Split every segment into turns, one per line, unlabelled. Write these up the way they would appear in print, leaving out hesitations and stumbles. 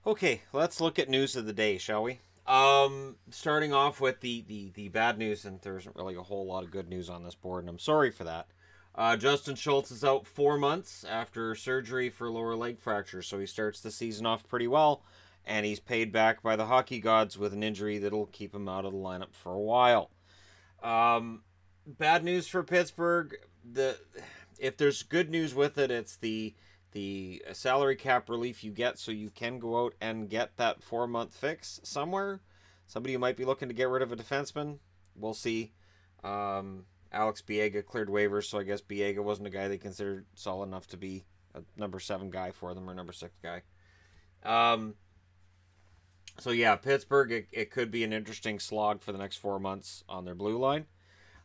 Okay, let's look at news of the day, shall we? Starting off with the bad news, and there isn't really a whole lot of good news on this board, and I'm sorry for that. Justin Schultz is out 4 months after surgery for lower leg fracture, so he starts the season off pretty well, and he's paid back by the hockey gods with an injury that'll keep him out of the lineup for a while. Um, Bad news for Pittsburgh. If there's good news with it, it's the salary cap relief you get, so you can go out and get that 4 month fix somewhere. Somebody who might be looking to get rid of a defenseman, we'll see. Alex Biega cleared waivers, so I guess Biega wasn't a guy they considered solid enough to be a number 7 guy for them or number 6 guy. So yeah, Pittsburgh, it could be an interesting slog for the next 4 months on their blue line.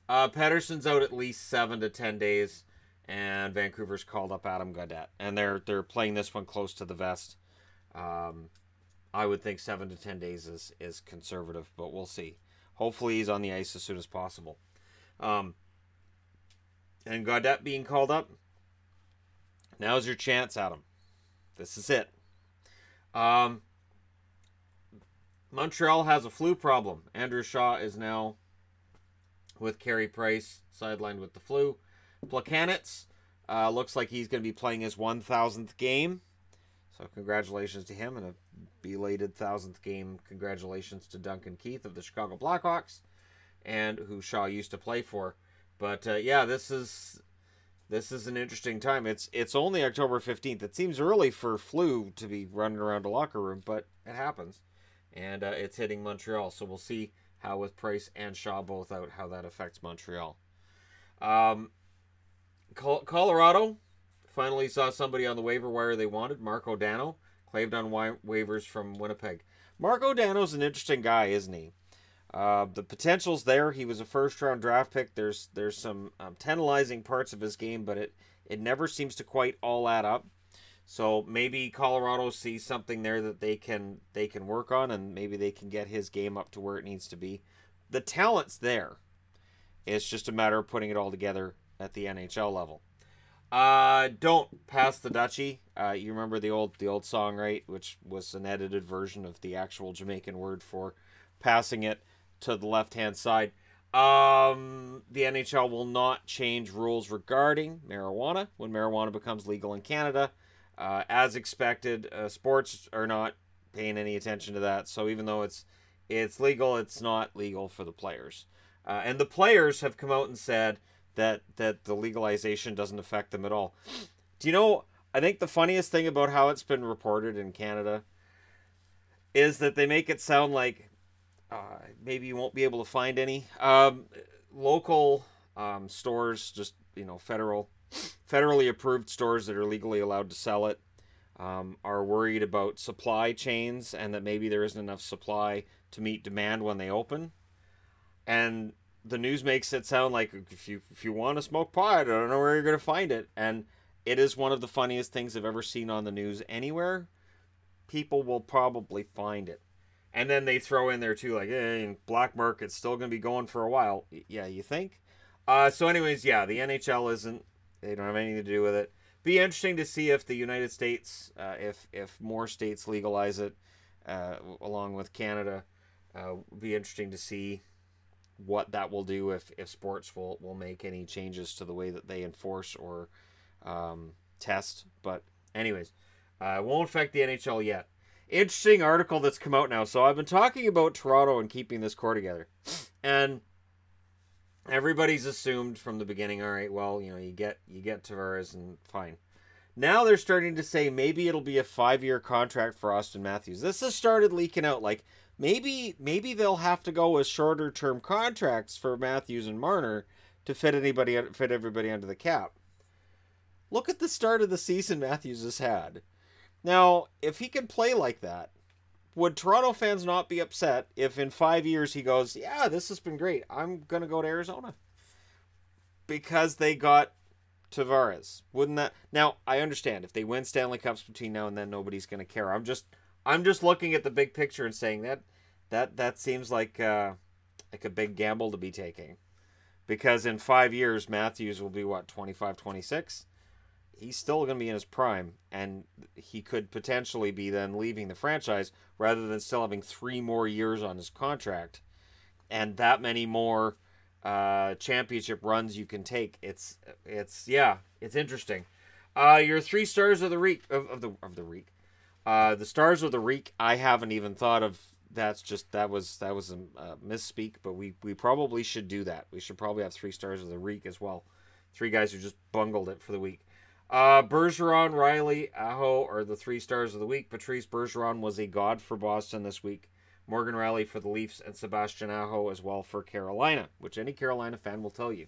Pedersen's out at least 7 to 10 days, and Vancouver's called up Adam Gaudette, and they're playing this one close to the vest. I would think 7 to 10 days is conservative, but we'll see. Hopefully he's on the ice as soon as possible. And Gaudette being called up, now's your chance, Adam. This is it. Montreal has a flu problem. Andrew Shaw is now with Carey Price sidelined with the flu. Plekanec looks like he's going to be playing his 1,000th game. So congratulations to him, and a belated 1,000th game congratulations to Duncan Keith of the Chicago Blackhawks, and who Shaw used to play for. But yeah, this is an interesting time. It's only October 15th. It seems early for flu to be running around a locker room, but it happens. And it's hitting Montreal, so we'll see how, with Price and Shaw both out, how that affects Montreal. Colorado finally saw somebody on the waiver wire they wanted, Marco Dano, claimed on waivers from Winnipeg. Marco Dano's an interesting guy, isn't he? The potential's there. He was a first-round draft pick. There's some tantalizing parts of his game, but it never seems to quite all add up. So maybe Colorado sees something there that they can work on, and maybe they can get his game up to where it needs to be. The talent's there. It's just a matter of putting it all together at the NHL level. Don't pass the Dutchie. You remember the old song, right? Which was an edited version of the actual Jamaican word for passing it to the left-hand side. The NHL will not change rules regarding marijuana when marijuana becomes legal in Canada. As expected, sports are not paying any attention to that. So even though it's legal, it's not legal for the players. And the players have come out and said that the legalization doesn't affect them at all. Do you know, I think the funniest thing about how it's been reported in Canada is that they make it sound like maybe you won't be able to find any. Local stores, just, federally approved stores that are legally allowed to sell it, are worried about supply chains and that maybe there isn't enough supply to meet demand when they open. And the news makes it sound like if you want to smoke pot, I don't know where you're going to find it. And it is one of the funniest things I've ever seen on the news anywhere. People will probably find it. And then they throw in there too, like, hey, black market's still going to be going for a while. Yeah, you think? So anyways, yeah, the NHL isn't. They don't have anything to do with it. Be interesting to see if the United States, if more states legalize it, along with Canada. Be interesting to see what that will do if sports will make any changes to the way that they enforce or test. But anyways, it won't affect the NHL yet. Interesting article that's come out now. So I've been talking about Toronto and keeping this core together. And everybody's assumed from the beginning, all right, well, you get Tavares and fine. Now they're starting to say maybe it'll be a 5-year contract for Austin Matthews. This has started leaking out. Like, maybe they'll have to go with shorter term contracts for Matthews and Marner to fit everybody under the cap. Look at the start of the season Matthews has had. Now, if he can play like that, would Toronto fans not be upset if in 5 years he goes, yeah, this has been great, I'm going to go to Arizona? Because they got Tavares. Wouldn't that... Now, I understand, if they win Stanley Cups between now and then, nobody's going to care. I'm just looking at the big picture and saying that seems like a big gamble to be taking. Because in 5 years, Matthews will be, 25, 26? he's still going to be in his prime, and he could potentially be then leaving the franchise rather than still having 3 more years on his contract and that many more championship runs you can take. It's interesting. Your 3 stars of the week the stars of the week I haven't even thought of. That was a misspeak, but we probably should do that. We should probably have 3 stars of the week as well. 3 guys who just bungled it for the week. Bergeron, Riley, Aho are the 3 stars of the week. Patrice Bergeron was a god for Boston this week. Morgan Riley for the Leafs, and Sebastian Aho as well for Carolina, which any Carolina fan will tell you.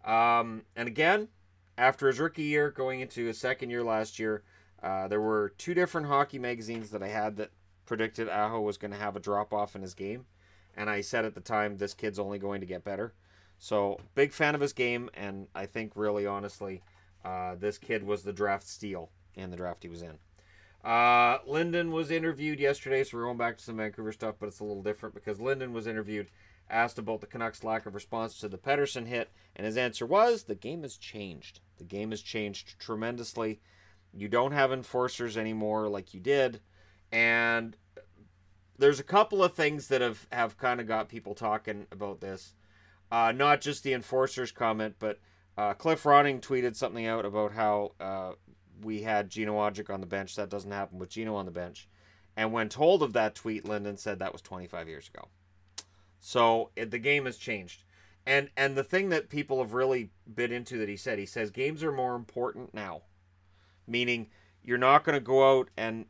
And again, after his rookie year, going into his second year last year, there were 2 different hockey magazines that I had that predicted Aho was going to have a drop-off in his game. And I said at the time, this kid's only going to get better. So, big fan of his game, and I think really honestly, this kid was the draft steal in the draft he was in. Linden was interviewed yesterday, so we're going back to some Vancouver stuff, but it's a little different because Linden was interviewed, asked about the Canucks' lack of response to the Pettersson hit, and his answer was, the game has changed. The game has changed tremendously. You don't have enforcers anymore like you did, and there's a couple of things that have kind of got people talking about this. Not just the enforcers comment, but Cliff Ronning tweeted something out about how we had Gino Odjick on the bench. That doesn't happen with Gino on the bench. And when told of that tweet, Linden said that was 25 years ago. So the game has changed. And the thing that people have really bit into that he says games are more important now. Meaning you're not going to go out and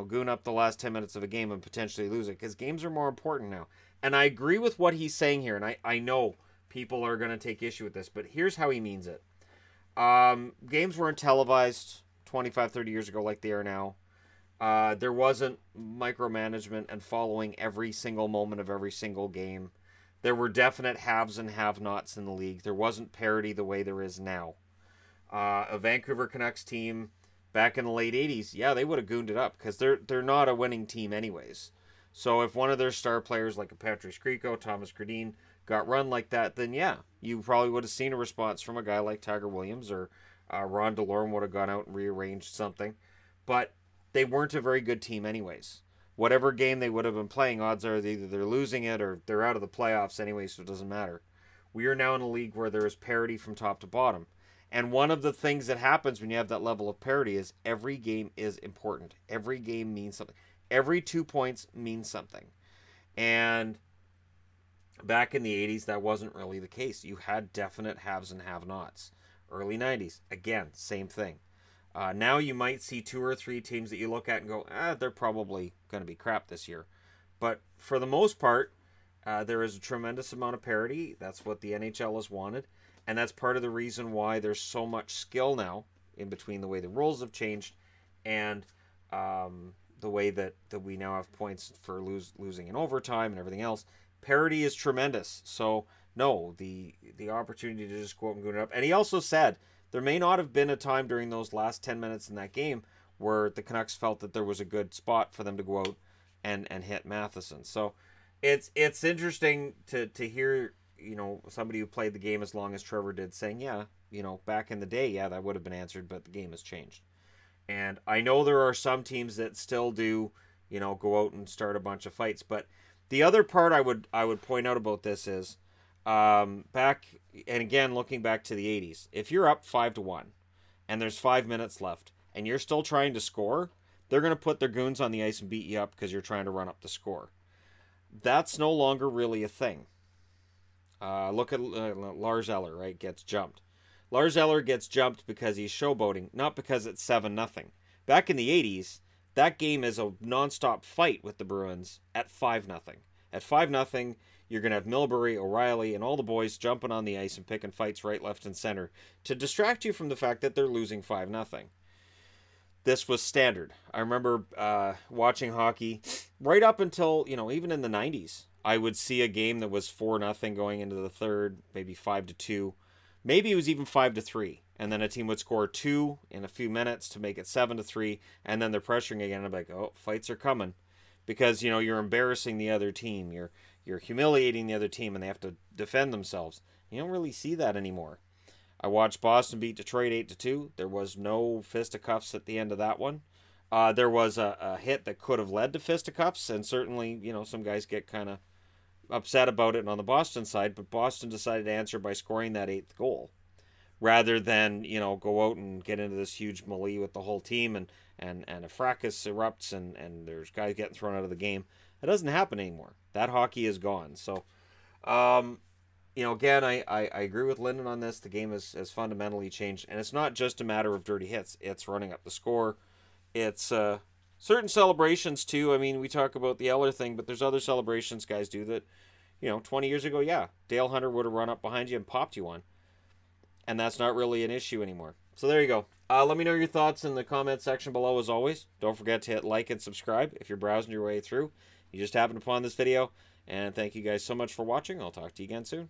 goon up the last 10 minutes of a game and potentially lose it, because games are more important now. And I agree with what he's saying here, and I know people are going to take issue with this, but here's how he means it. Games weren't televised 25, 30 years ago like they are now. There wasn't micromanagement and following every single moment of every single game. There were definite haves and have-nots in the league. There wasn't parity the way there is now. A Vancouver Canucks team back in the late 80s, yeah, they would have gooned it up because they're not a winning team anyways. So if one of their star players like a Patrice Grieco, Thomas Gradin, got run like that, then yeah, you probably would have seen a response from a guy like Tiger Williams, or Ron DeLorme would have gone out and rearranged something. But they weren't a very good team anyways. Whatever game they would have been playing, odds are either they're losing it or they're out of the playoffs anyway, so it doesn't matter. We are now in a league where there is parity from top to bottom. And one of the things that happens when you have that level of parity is every game is important. Every game means something. Every 2 points means something. And back in the 80s, that wasn't really the case. You had definite haves and have-nots. Early 90s, again, same thing. Now you might see 2 or 3 teams that you look at and go, they're probably going to be crap this year. But for the most part, there is a tremendous amount of parity. That's what the NHL has wanted. And that's part of the reason why there's so much skill now in between the way the rules have changed and the way that we now have points for losing in overtime and everything else. Parity is tremendous. So, no, the opportunity to just go up and goon it up. And he also said there may not have been a time during those last 10 minutes in that game where the Canucks felt that there was a good spot for them to go out and hit Matheson. So it's interesting to hear, somebody who played the game as long as Trevor did saying, back in the day, that would have been answered, but the game has changed. And I know there are some teams that still do, go out and start a bunch of fights. But the other part I would point out about this is, back, and again, looking back to the 80s, if you're up 5-1 and there's 5 minutes left and you're still trying to score, they're going to put their goons on the ice and beat you up because you're trying to run up the score. That's no longer really a thing. Look at Lars Eller, right? Gets jumped. Lars Eller gets jumped because he's showboating, not because it's 7-0. Back in the 80s, that game is a nonstop fight with the Bruins at 5-0. At 5-0, you're going to have Milbury, O'Reilly, and all the boys jumping on the ice and picking fights right, left, and center to distract you from the fact that they're losing 5-0. This was standard. I remember watching hockey right up until, even in the 90s. I would see a game that was 4-0 going into the third, maybe 5-2. Maybe it was even 5-3. And then a team would score 2 in a few minutes to make it 7-3. And then they're pressuring again. I'm like, oh, fights are coming. Because, you're embarrassing the other team. You're humiliating the other team and they have to defend themselves. You don't really see that anymore. I watched Boston beat Detroit 8-2. There was no fisticuffs at the end of that one. There was a hit that could have led to fisticuffs, and certainly, some guys get kind of upset about it on the Boston side, but Boston decided to answer by scoring that 8th goal rather than, go out and get into this huge melee with the whole team and a fracas erupts and there's guys getting thrown out of the game. That doesn't happen anymore. That hockey is gone. So, again, I agree with Lyndon on this. The game has fundamentally changed, and it's not just a matter of dirty hits. It's running up the score. It's certain celebrations, too. I mean, we talk about the Eller thing, but there's other celebrations guys do that, 20 years ago, yeah, Dale Hunter would have run up behind you and popped you one. And that's not really an issue anymore. So there you go. Let me know your thoughts in the comment section below as always. Don't forget to hit like and subscribe if you're browsing your way through. You just happened upon this video. And thank you guys so much for watching. I'll talk to you again soon.